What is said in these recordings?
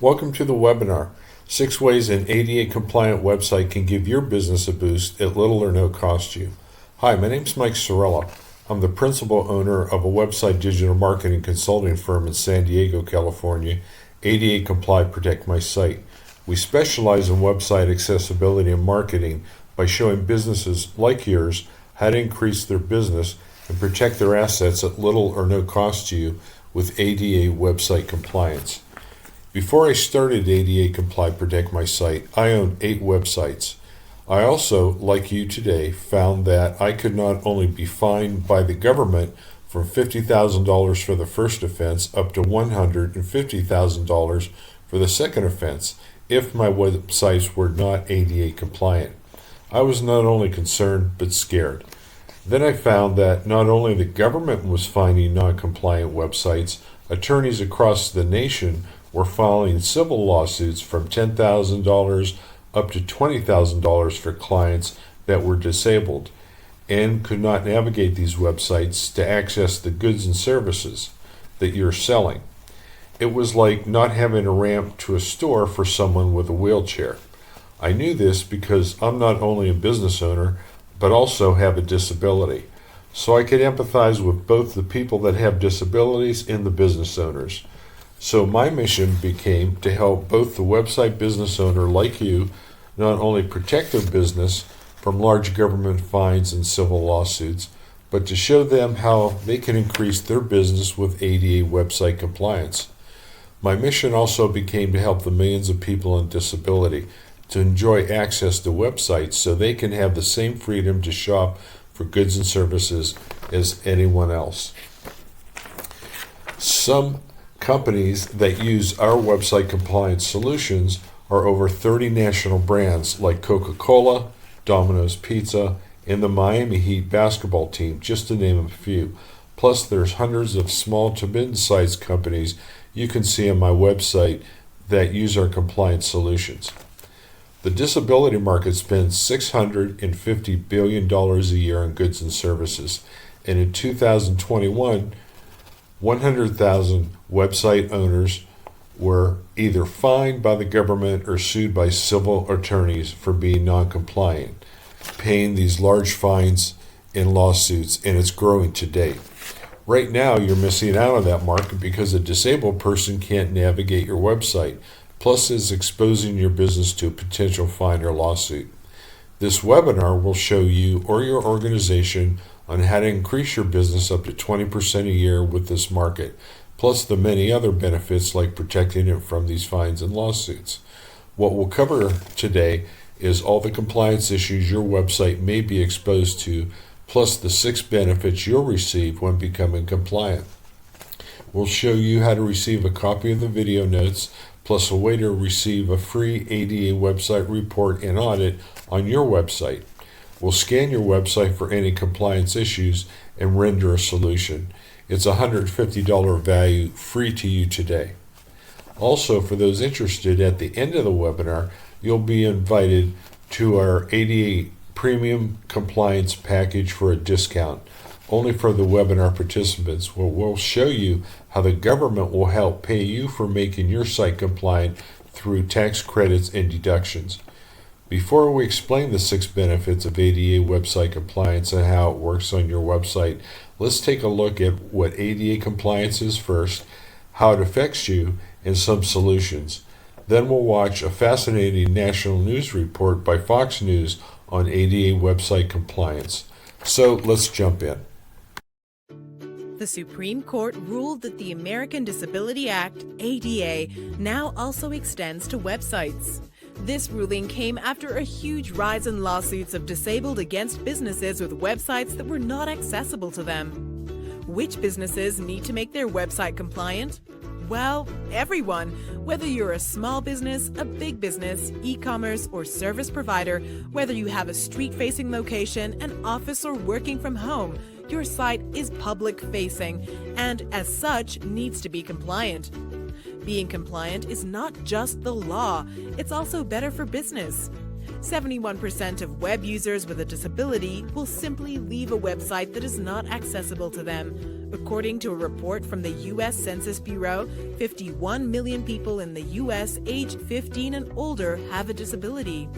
Welcome to the webinar, 6 Ways an ADA Compliant Website Can Give Your Business a Boost at Little or No Cost to You. Hi, my name is Mike Sorella. I'm the principal owner of a website digital marketing consulting firm in San Diego, California, ADA Comply Protect My Site. We specialize in website accessibility and marketing by showing businesses like yours how to increase their business and protect their assets at little or no cost to you with ADA website compliance. Before I started ADA Comply Protect My Site, I owned 8 websites. I also, like you today, found that I could not only be fined by the government from $50,000 for the first offense up to $150,000 for the second offense if my websites were not ADA compliant. I was not only concerned, but scared. Then I found that not only the government was finding non-compliant websites, attorneys across the nation were filing civil lawsuits from $10,000 up to $20,000 for clients that were disabled and could not navigate these websites to access the goods and services that you're selling. It was like not having a ramp to a store for someone with a wheelchair. I knew this because I'm not only a business owner, but also have a disability. So I could empathize with both the people that have disabilities and the business owners. So my mission became to help both the website business owner like you not only protect their business from large government fines and civil lawsuits, but to show them how they can increase their business with ADA website compliance. My mission also became to help the millions of people on disability to enjoy access to websites so they can have the same freedom to shop for goods and services as anyone else. Some companies that use our website compliance solutions are over 30 national brands like Coca-Cola, Domino's Pizza, and the Miami Heat basketball team, just to name a few. Plus, there's hundreds of small to mid-sized companies you can see on my website that use our compliance solutions. The disability market spends $650 billion a year on goods and services, and in 2021, 100,000 website owners were either fined by the government or sued by civil attorneys for being non-compliant, paying these large fines in lawsuits, and it's growing today. Right now, you're missing out on that market because a disabled person can't navigate your website, plus is exposing your business to a potential fine or lawsuit. This webinar will show you or your organization on how to increase your business up to 20% a year with this market, plus the many other benefits like protecting it from these fines and lawsuits. What we'll cover today is all the compliance issues your website may be exposed to, plus the 6 benefits you'll receive when becoming compliant. We'll show you how to receive a copy of the video notes, plus a way to receive a free ADA website report and audit on your website. We'll scan your website for any compliance issues and render a solution. It's a $150 value free to you today. Also, for those interested, at the end of the webinar, you'll be invited to our ADA Premium Compliance Package for a discount, only for the webinar participants, where we'll show you how the government will help pay you for making your site compliant through tax credits and deductions. Before we explain the 6 benefits of ADA website compliance and how it works on your website, let's take a look at what ADA compliance is first, how it affects you, and some solutions. Then we'll watch a fascinating national news report by Fox News on ADA website compliance. So let's jump in. The Supreme Court ruled that the American Disability Act, ADA, now also extends to websites. This ruling came after a huge rise in lawsuits of disabled against businesses with websites that were not accessible to them. Which businesses need to make their website compliant? Well, everyone. Whether you're a small business, a big business, e-commerce, or service provider, whether you have a street-facing location, an office, or working from home, your site is public-facing and, as such, needs to be compliant. Being compliant is not just the law, it's also better for business. 71% of web users with a disability will simply leave a website that is not accessible to them. According to a report from the U.S. Census Bureau, 51 million people in the U.S. aged 15 and older have a disability.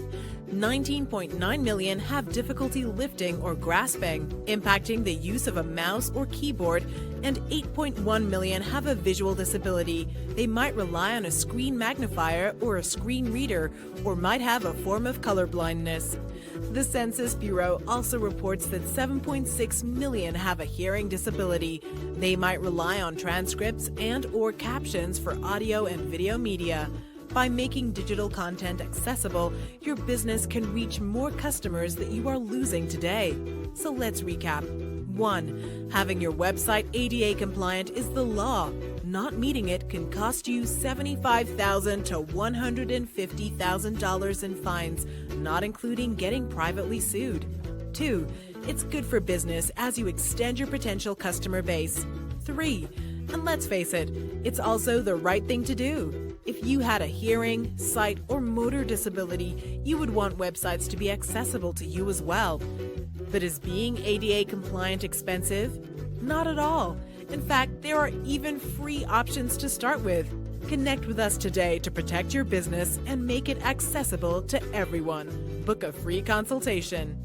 19.9 million have difficulty lifting or grasping, impacting the use of a mouse or keyboard, and 8.1 million have a visual disability. They might rely on a screen magnifier or a screen reader, or might have a form of colorblindness. The Census Bureau also reports that 7.6 million have a hearing disability. They might rely on transcripts and/or captions for audio and video media. By making digital content accessible, your business can reach more customers that you are losing today. So let's recap. 1. Having your website ADA compliant is the law. Not meeting it can cost you $75,000 to $150,000 in fines, not including getting privately sued. 2. It's good for business as you extend your potential customer base. 3. And let's face it, it's also the right thing to do. If you had a hearing, sight, or motor disability, you would want websites to be accessible to you as well. But is being ADA compliant expensive? Not at all. In fact, there are even free options to start with. Connect with us today to protect your business and make it accessible to everyone. Book a free consultation.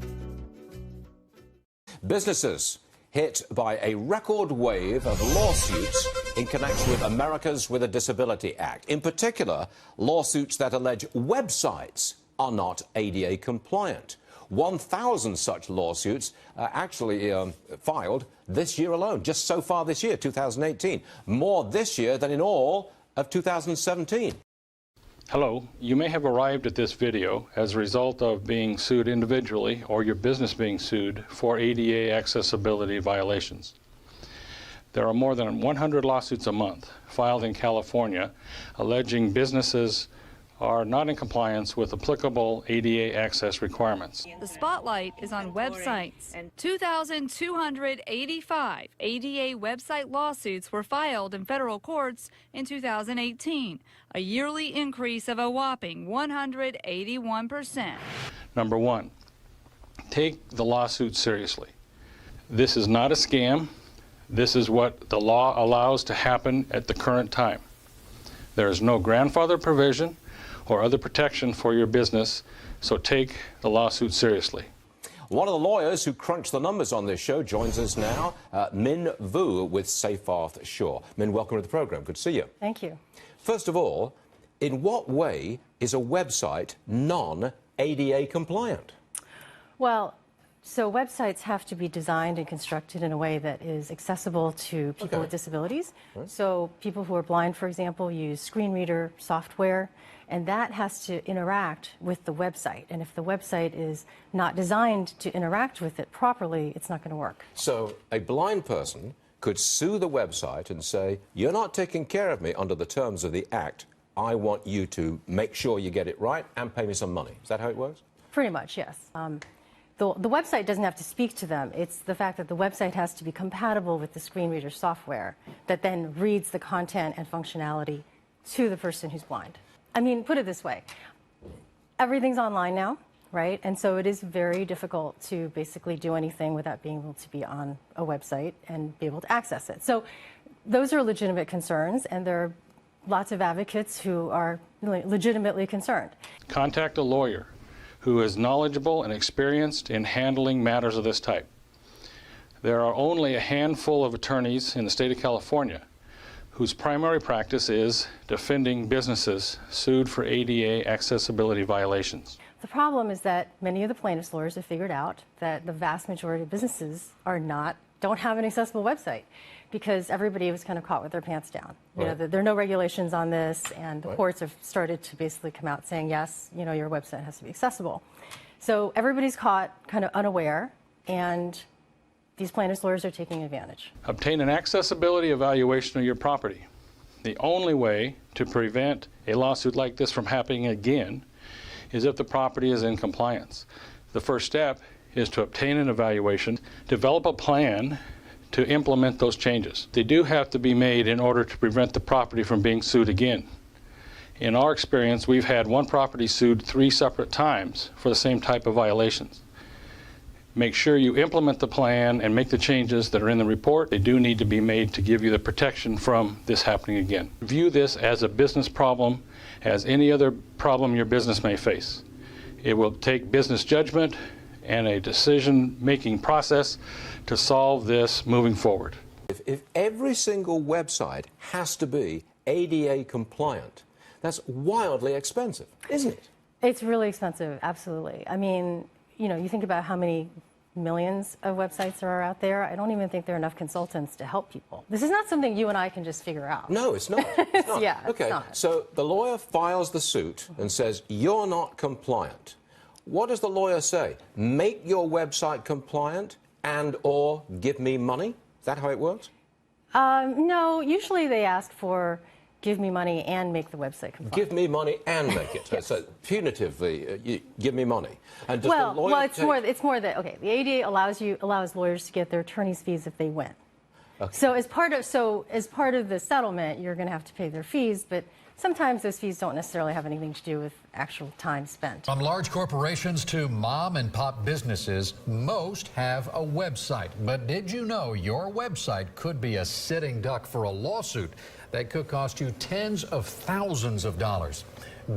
Businesses hit by a record wave of lawsuits in connection with America's with a Disability Act. In particular, lawsuits that allege websites are not ADA compliant. 1,000 such lawsuits actually filed this year alone, just so far this year, 2018. More this year than in all of 2017. Hello, you may have arrived at this video as a result of being sued individually or your business being sued for ADA accessibility violations. There are more than 100 lawsuits a month filed in California alleging businesses are not in compliance with applicable ADA access requirements. The spotlight is on websites. 2,285 ADA website lawsuits were filed in federal courts in 2018, a yearly increase of a whopping 181%. Number one, take the lawsuit seriously. This is not a scam. This is what the law allows to happen at the current time. There is no grandfather provision or other protection for your business, so take the lawsuit seriously. One of the lawyers who crunched the numbers on this show joins us now, Min Vu with Seyfarth Shaw. Min, welcome to the program. Good to see you. Thank you. First of all, in what way is a website non-ADA compliant? Well, so websites have to be designed and constructed in a way that is accessible to people with disabilities. Right. So people who are blind, for example, use screen reader software, and that has to interact with the website. And if the website is not designed to interact with it properly, it's not going to work. So a blind person could sue the website and say, you're not taking care of me under the terms of the Act. I want you to make sure you get it right and pay me some money. Is that how it works? Pretty much, yes. The website doesn't have to speak to them. It's the fact that the website has to be compatible with the screen reader software that then reads the content and functionality to the person who's blind. I mean, put it this way. Everything's online now, right? And so it is very difficult to basically do anything without being able to be on a website and be able to access it. So those are legitimate concerns, and there are lots of advocates who are legitimately concerned. Contact a lawyer who is knowledgeable and experienced in handling matters of this type. There are only a handful of attorneys in the state of California whose primary practice is defending businesses sued for ADA accessibility violations. The problem is that many of the plaintiffs' lawyers have figured out that the vast majority of businesses don't have an accessible website because everybody was kind of caught with their pants down. You know, there are no regulations on this, and the courts have started to basically come out saying, yes, you know, your website has to be accessible. So everybody's caught kind of unaware, and these plaintiffs' lawyers are taking advantage. Obtain an accessibility evaluation of your property. The only way to prevent a lawsuit like this from happening again is if the property is in compliance. The first step is to obtain an evaluation, develop a plan to implement those changes. They do have to be made in order to prevent the property from being sued again. In our experience, we've had one property sued 3 separate times for the same type of violations. make sure you implement the plan and make the changes that are in the report. They do need to be made to give you the protection from this happening again. View this as a business problem, as any other problem your business may face. It will take business judgment and a decision-making process to solve this moving forward. If every single website has to be ADA compliant, that's wildly expensive, isn't it? It's really expensive, absolutely. I mean, you think about how many millions of websites there are out there. I don't even think there are enough consultants to help people. This is not something you and I can just figure out. No, it's not. It's not. Yeah, it's okay, not. So the lawyer files the suit and says, you're not compliant. What does the lawyer say? Make your website compliant and or give me money? Is that how it works? No, usually they ask for give me money and make the website compliant. Give me money and make it. Yes. So punitively, you give me money. And does Well, the lawyer it's more that, okay, the ADA allows lawyers to get their attorney's fees if they win. Okay. So as part of the settlement, you're going to have to pay their fees, but sometimes those fees don't necessarily have anything to do with actual time spent. From large corporations to mom and pop businesses, most have a website. But did you know your website could be a sitting duck for a lawsuit that could cost you tens of thousands of dollars?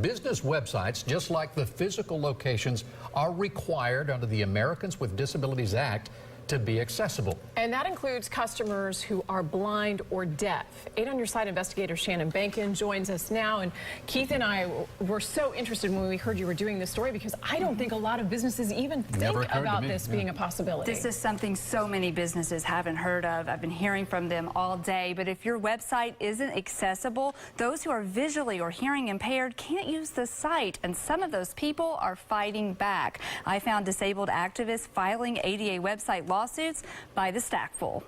Business websites, just like the physical locations, are required under the Americans with Disabilities Act to be accessible. And that includes customers who are blind or deaf. 8 on Your Side investigator Shannon Bankin joins us now. And Keith and I were so interested when we heard you were doing this story, because I don't think a lot of businesses even think about this being a possibility. This is something so many businesses haven't heard of. I've been hearing from them all day. But if your website isn't accessible, those who are visually or hearing impaired can't use the site. And some of those people are fighting back. I found disabled activists filing ADA website lawsuits by the stackful.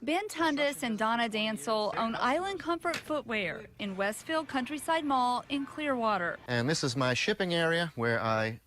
Ben Tundis and Donna Dansel own Island Comfort Footwear in Westfield Countryside Mall in Clearwater. And this is my shipping area where I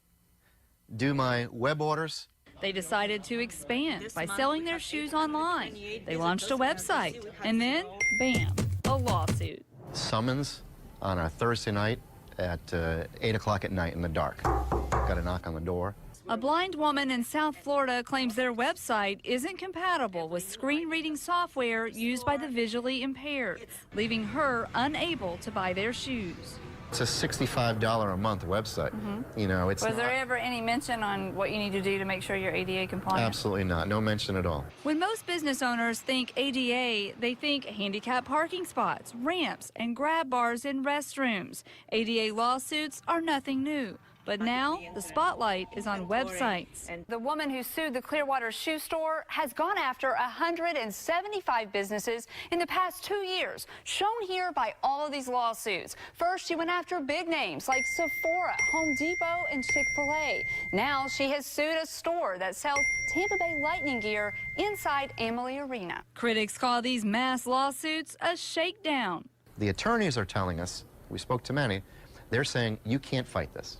do my web orders. They decided to expand by selling their shoes online. They launched a website, and then, bam, a lawsuit. Summons on a Thursday night at 8 o'clock at night in the dark. Got a knock on the door. A blind woman in South Florida claims their website isn't compatible with screen reading software used by the visually impaired, leaving her unable to buy their shoes. It's a $65 a month website. You know, it's Was there ever any mention on what you need to do to make sure you're ADA compliant? absolutely not. No mention at all. When most business owners think ADA, they think handicap parking spots, ramps, and grab bars in restrooms. ADA lawsuits are nothing new. But now, the spotlight is on websites. The woman who sued the Clearwater shoe store has gone after 175 businesses in the past 2 years, shown here by all of these lawsuits. First, she went after big names like Sephora, Home Depot, and Chick-fil-A. Now she has sued a store that sells Tampa Bay Lightning gear inside Amalie Arena. Critics call these mass lawsuits a shakedown. The attorneys are telling us, we spoke to many, they're saying you can't fight this.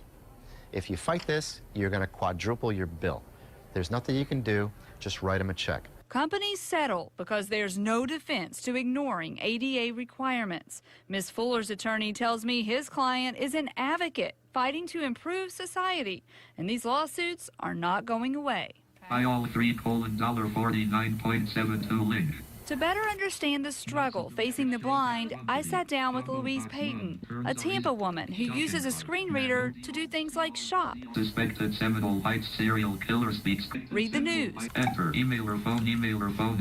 If you fight this, you're going to quadruple your bill. There's nothing you can do, just write them a check. Companies settle because there's no defense to ignoring ADA requirements. Ms. Fuller's attorney tells me his client is an advocate fighting to improve society, and these lawsuits are not going away. $3:49.72 link. To better understand the struggle facing the blind, I sat down with Louise Payton, a Tampa woman who uses a screen reader to do things like shop, Suspected Seminole Heights serial killer speaks. read the news, Enter email or phone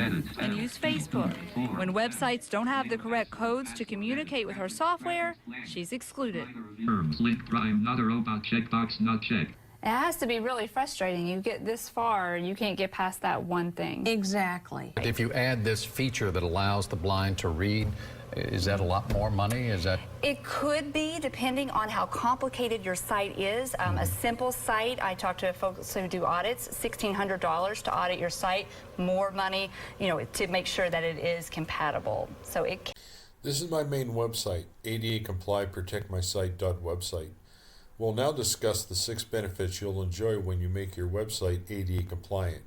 edit. and use Facebook. When websites don't have the correct codes to communicate with her software, she's excluded. Terms, link, crime, not a robot, checkbox, not checked. It has to be really frustrating. You get this far, you can't get past that one thing. Exactly. If you add this feature that allows the blind to read, is that a lot more money? Is that? It could be, depending on how complicated your site is. A simple site, I talked to folks who do audits, $1,600 to audit your site, more money, to make sure that it is compatible. So it. This is my main website, ADA Comply Protect My Site.website. We'll now discuss the 6 benefits you'll enjoy when you make your website ADA compliant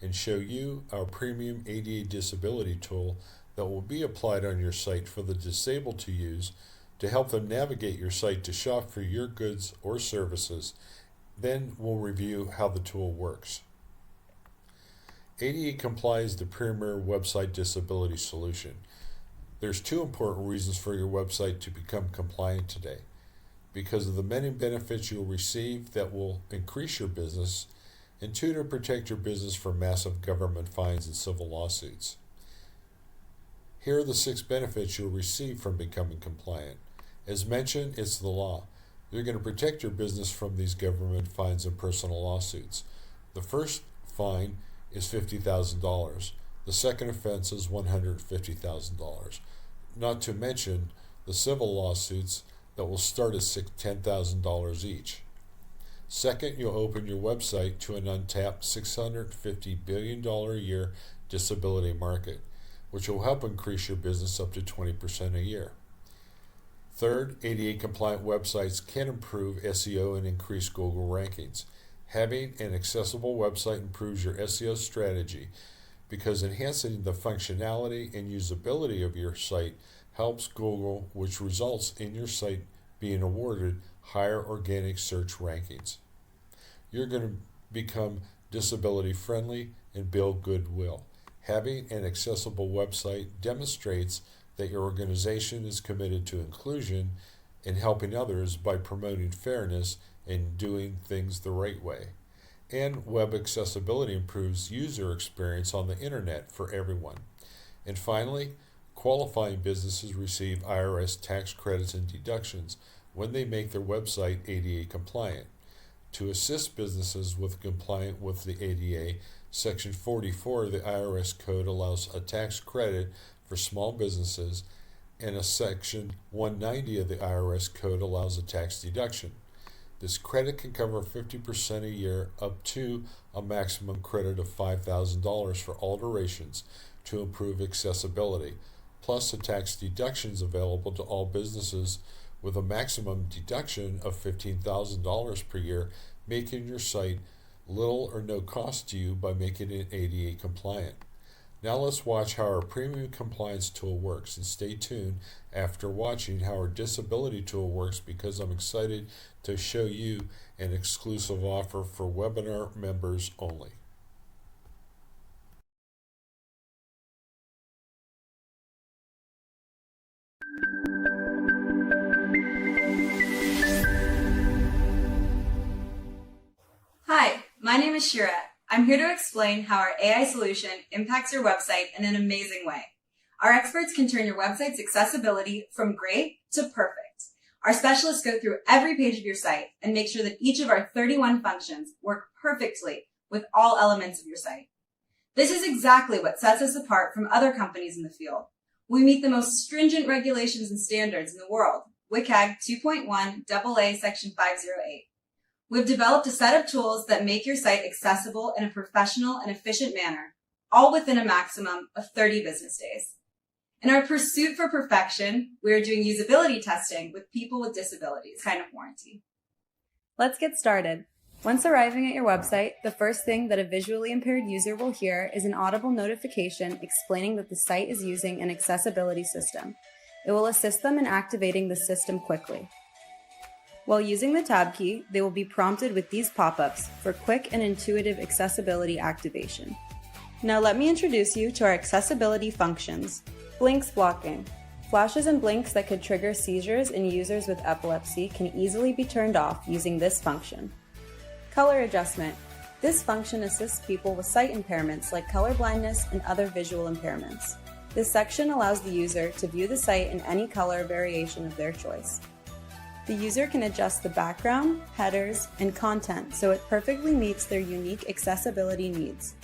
and show you our premium ADA disability tool that will be applied on your site for the disabled to use to help them navigate your site to shop for your goods or services Then we'll review how the tool works. ADA Comply is the premier website disability solution. There's 2 important reasons for your website to become compliant today. Because of the many benefits you'll receive that will increase your business, and 2, to protect your business from massive government fines and civil lawsuits. Here are the 6 benefits you'll receive from becoming compliant. As mentioned, it's the law. You're going to protect your business from these government fines and personal lawsuits. The first fine is $50,000. The second offense is $150,000. Not to mention the civil lawsuits that will start at $10,000 each. Second, you'll open your website to an untapped $650 billion a year disability market, which will help increase your business up to 20% a year. Third, ADA compliant websites can improve SEO and increase Google rankings. Having an accessible website improves your SEO strategy because enhancing the functionality and usability of your site helps Google, which results in your site being awarded higher organic search rankings. You're going to become disability friendly and build goodwill. Having an accessible website demonstrates that your organization is committed to inclusion and helping others by promoting fairness and doing things the right way. And web accessibility improves user experience on the internet for everyone. And finally, qualifying businesses receive IRS tax credits and deductions when they make their website ADA compliant. To assist businesses with compliant with the ADA, Section 44 of the IRS Code allows a tax credit for small businesses, and a Section 190 of the IRS Code allows a tax deduction. This credit can cover 50% a year up to a maximum credit of $5,000 for alterations to improve accessibility, plus the tax deductions available to all businesses with a maximum deduction of $15,000 per year, making your site little or no cost to you by making it ADA compliant. Now let's watch how our premium compliance tool works, and stay tuned after watching how our disability tool works because I'm excited to show you an exclusive offer for webinar members only. Hi, my name is Shira. I'm here to explain how our AI solution impacts your website in an amazing way. Our experts can turn your website's accessibility from great to perfect. Our specialists go through every page of your site and make sure that each of our 31 functions work perfectly with all elements of your site. This is exactly what sets us apart from other companies in the field. We meet the most stringent regulations and standards in the world, WCAG 2.1 AA Section 508. We've developed a set of tools that make your site accessible in a professional and efficient manner, all within a maximum of 30 business days. In our pursuit for perfection, we are doing usability testing with people with disabilities, kind of warranty. Let's get started. Once arriving at your website, the first thing that a visually impaired user will hear is an audible notification explaining that the site is using an accessibility system. It will assist them in activating the system quickly. While using the tab key, they will be prompted with these pop-ups for quick and intuitive accessibility activation. Now let me introduce you to our accessibility functions. Blinks blocking. Flashes and blinks that could trigger seizures in users with epilepsy can easily be turned off using this function. Color adjustment. This function assists people with sight impairments like color blindness and other visual impairments. This section allows the user to view the site in any color variation of their choice. The user can adjust the background, headers, and content so it perfectly meets their unique accessibility needs.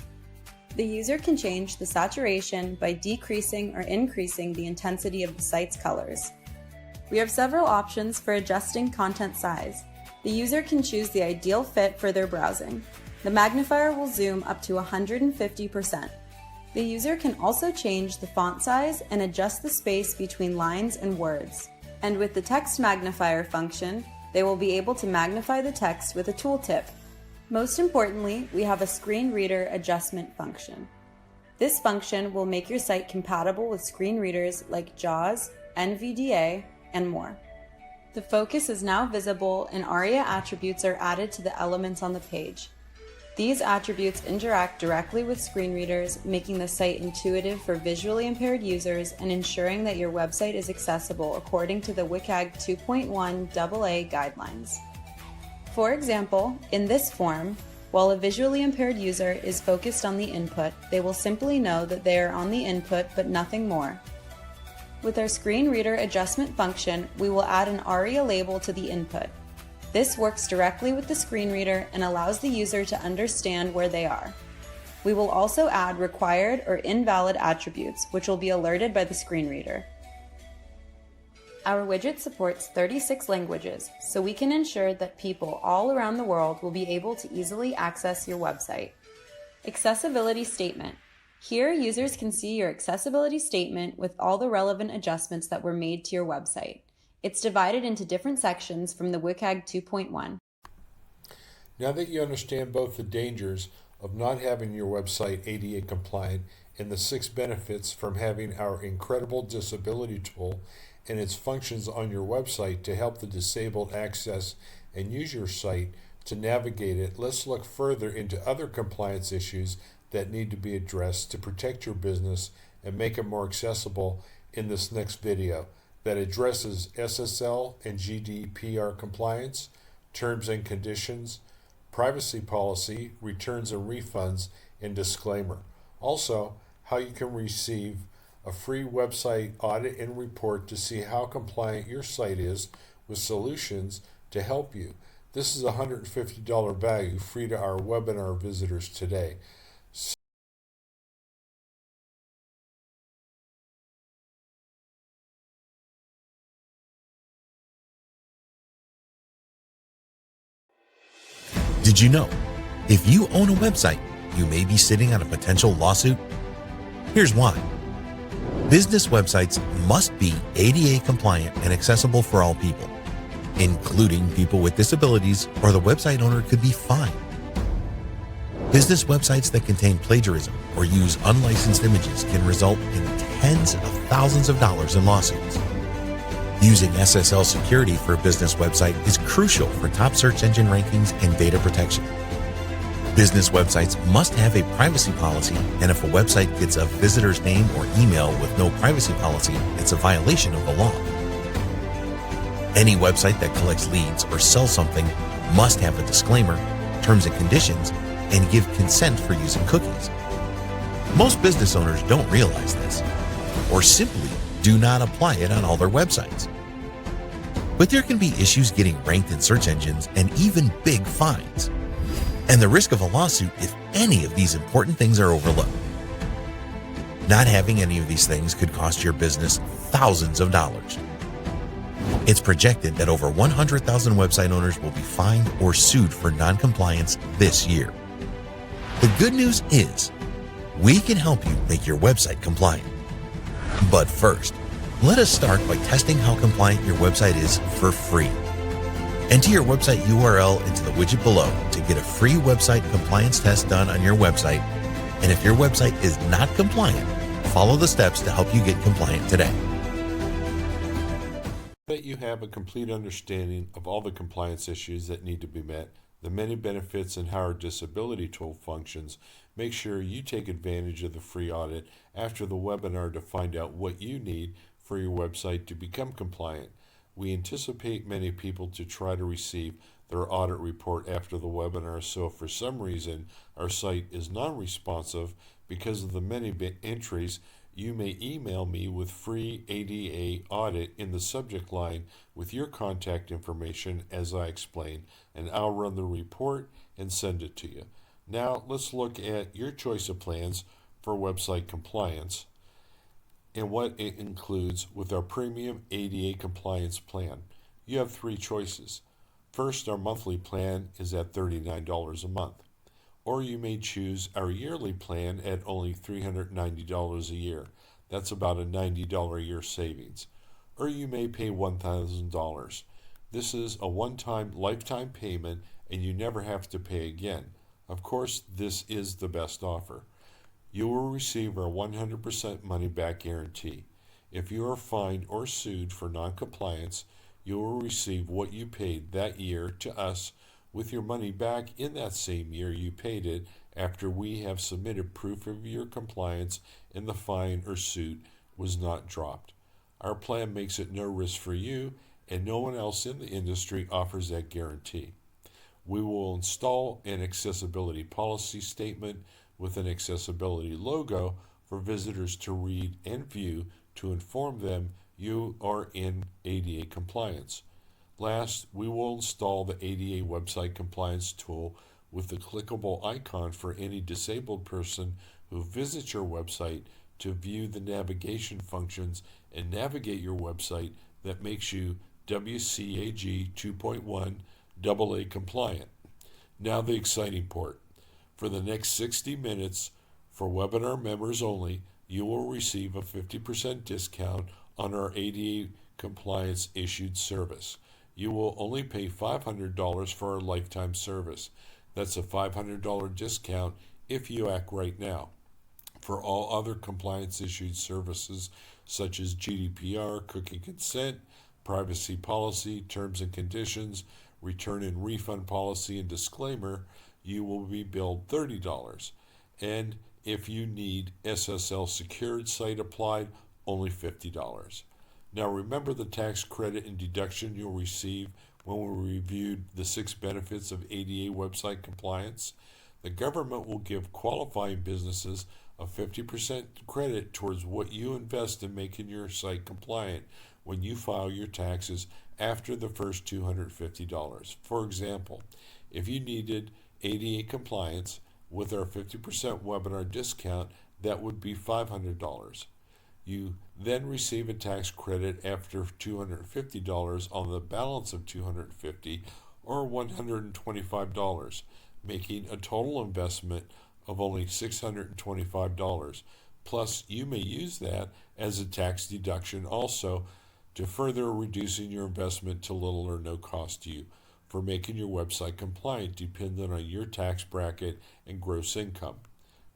The user can change the saturation by decreasing or increasing the intensity of the site's colors. We have several options for adjusting content size. The user can choose the ideal fit for their browsing. The magnifier will zoom up to 150%. The user can also change the font size and adjust the space between lines and words. And with the text magnifier function, they will be able to magnify the text with a tooltip. Most importantly, we have a screen reader adjustment function. This function will make your site compatible with screen readers like JAWS, NVDA, and more. The focus is now visible and ARIA attributes are added to the elements on the page. These attributes interact directly with screen readers, making the site intuitive for visually impaired users and ensuring that your website is accessible according to the WCAG 2.1 AA guidelines. For example, in this form, while a visually impaired user is focused on the input, they will simply know that they are on the input but nothing more. With our screen reader adjustment function, we will add an ARIA label to the input. This works directly with the screen reader and allows the user to understand where they are. We will also add required or invalid attributes, which will be alerted by the screen reader. Our widget supports 36 languages, so we can ensure that people all around the world will be able to easily access your website. Accessibility statement. Here, users can see your accessibility statement with all the relevant adjustments that were made to your website. It's divided into different sections from the WCAG 2.1. Now that you understand both the dangers of not having your website ADA compliant and the 6 benefits from having our incredible disability tool and its functions on your website to help the disabled access and use your site to navigate it, let's look further into other compliance issues that need to be addressed to protect your business and make it more accessible in this next video that addresses SSL and GDPR compliance, terms and conditions, privacy policy, returns and refunds, and disclaimer. Also, how you can receive a free website audit and report to see how compliant your site is with solutions to help you. This is a $150 value free to our webinar visitors today. Did you know, if you own a website, you may be sitting on a potential lawsuit? Here's why. Business websites must be ADA compliant and accessible for all people, including people with disabilities, or the website owner could be fined. Business websites that contain plagiarism or use unlicensed images can result in tens of thousands of dollars in lawsuits. Using SSL security for a business website is crucial for top search engine rankings and data protection. Business websites must have a privacy policy, and if a website gets a visitor's name or email with no privacy policy, it's a violation of the law. Any website that collects leads or sells something must have a disclaimer, terms and conditions, and give consent for using cookies. Most business owners don't realize this, or simply do not apply it on all their websites. But there can be issues getting ranked in search engines and even big fines, and the risk of a lawsuit if any of these important things are overlooked. Not having any of these things could cost your business thousands of dollars. It's projected that over 100,000 website owners will be fined or sued for non-compliance this year. The good news is, we can help you make your website compliant. But first, let us start by testing how compliant your website is for free. Enter your website URL into the widget below to get a free website compliance test done on your website. And if your website is not compliant, follow the steps to help you get compliant today. That you have a complete understanding of all the compliance issues that need to be met, the many benefits, and how our disability tool functions, make sure you take advantage of the free audit after the webinar to find out what you need for your website to become compliant. We anticipate many people to try to receive their audit report after the webinar, so if for some reason our site is non-responsive because of the many entries, you may email me with free ADA audit in the subject line with your contact information as I explain, and I'll run the report and send it to you. Now let's look at your choice of plans for website compliance and what it includes with our premium ADA compliance plan. You have 3 choices. First, our monthly plan is at $39 a month, or you may choose our yearly plan at only $390 a year. That's about a $90 a year savings. Or you may pay $1,000. This is a one-time lifetime payment and you never have to pay again. Of course, this is the best offer. You will receive our 100% money-back guarantee. If you are fined or sued for non-compliance, you will receive what you paid that year to us with your money back in that same year you paid it after we have submitted proof of your compliance and the fine or suit was not dropped. Our plan makes it no risk for you, and no one else in the industry offers that guarantee. We will install an accessibility policy statement with an accessibility logo for visitors to read and view to inform them you are in ADA compliance. Last, we will install the ADA website compliance tool with the clickable icon for any disabled person who visits your website to view the navigation functions and navigate your website that makes you WCAG 2.1 AA compliant. Now the exciting part. For the next 60 minutes, for webinar members only, you will receive a 50% discount on our ADA compliance issued service. You will only pay $500 for our lifetime service. That's a $500 discount if you act right now. For all other compliance issued services such as GDPR, cookie consent, privacy policy, terms and conditions, return and refund policy, and disclaimer, you will be billed $30. And if you need SSL secured site applied, only $50. Now remember the tax credit and deduction you'll receive when we reviewed the 6 benefits of ADA website compliance? The government will give qualifying businesses a 50% credit towards what you invest in making your site compliant when you file your taxes after the first $250. For example, if you needed ADA compliance with our 50% webinar discount, that would be $500. You then receive a tax credit after $250 on the balance of $250 or $125, making a total investment of only $625. Plus, you may use that as a tax deduction also to further reducing your investment to little or no cost to you for making your website compliant dependent on your tax bracket and gross income.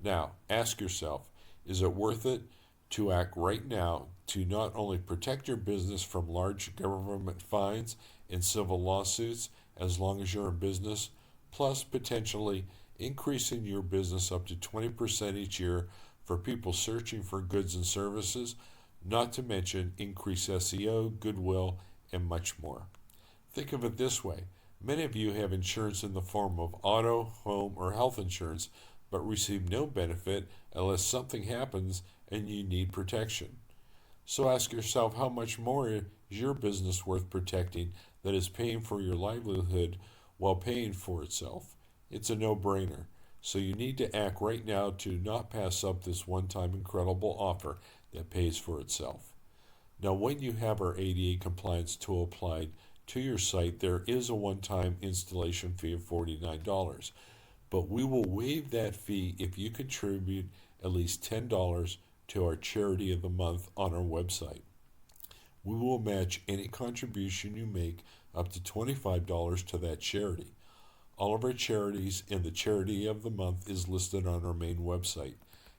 Now, ask yourself, is it worth it to act right now to not only protect your business from large government fines and civil lawsuits as long as you're in business, plus potentially increasing your business up to 20% each year for people searching for goods and services, not to mention increase SEO, goodwill, and much more? Think of it this way. Many of you have insurance in the form of auto, home, or health insurance, but receive no benefit unless something happens and you need protection. So ask yourself, how much more is your business worth protecting that is paying for your livelihood while paying for itself? It's a no-brainer. So you need to act right now to not pass up this one-time incredible offer that pays for itself. Now, when you have our ADA compliance tool applied to your site, there is a one-time installation fee of $49, but we will waive that fee if you contribute at least $10 to our charity of the month on our website. We will match any contribution you make up to $25 to that charity. All of our charities and the charity of the month is listed on our main website.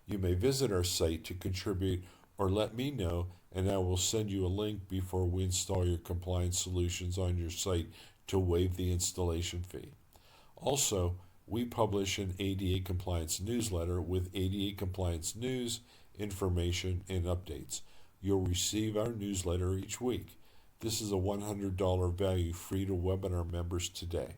You may visit our site to contribute or let me know, and I will send you a link before we install your compliance solutions on your site to waive the installation fee. Also, we publish an ADA compliance newsletter with ADA compliance news, information, and updates. You'll receive our newsletter each week. This is a $100 value free to webinar members today.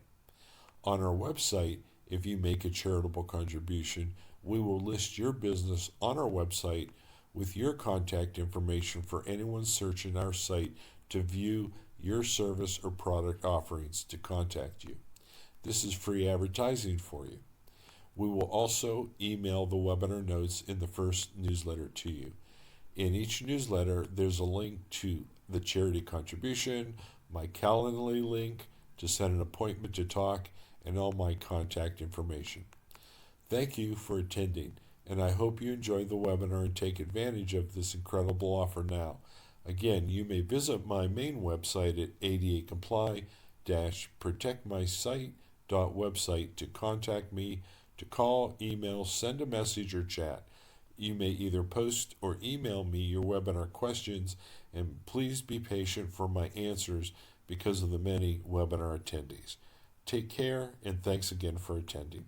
On our website, if you make a charitable contribution, we will list your business on our website with your contact information for anyone searching our site to view your service or product offerings to contact you. This is free advertising for you. We will also email the webinar notes in the first newsletter to you. In each newsletter, there's a link to the charity contribution, my Calendly link to set an appointment to talk, and all my contact information. Thank you for attending, and I hope you enjoyed the webinar and take advantage of this incredible offer now. Again, you may visit my main website at adacomply-protectmysite.website to contact me, to call, email, send a message, or chat. You may either post or email me your webinar questions, and please be patient for my answers because of the many webinar attendees. Take care, and thanks again for attending.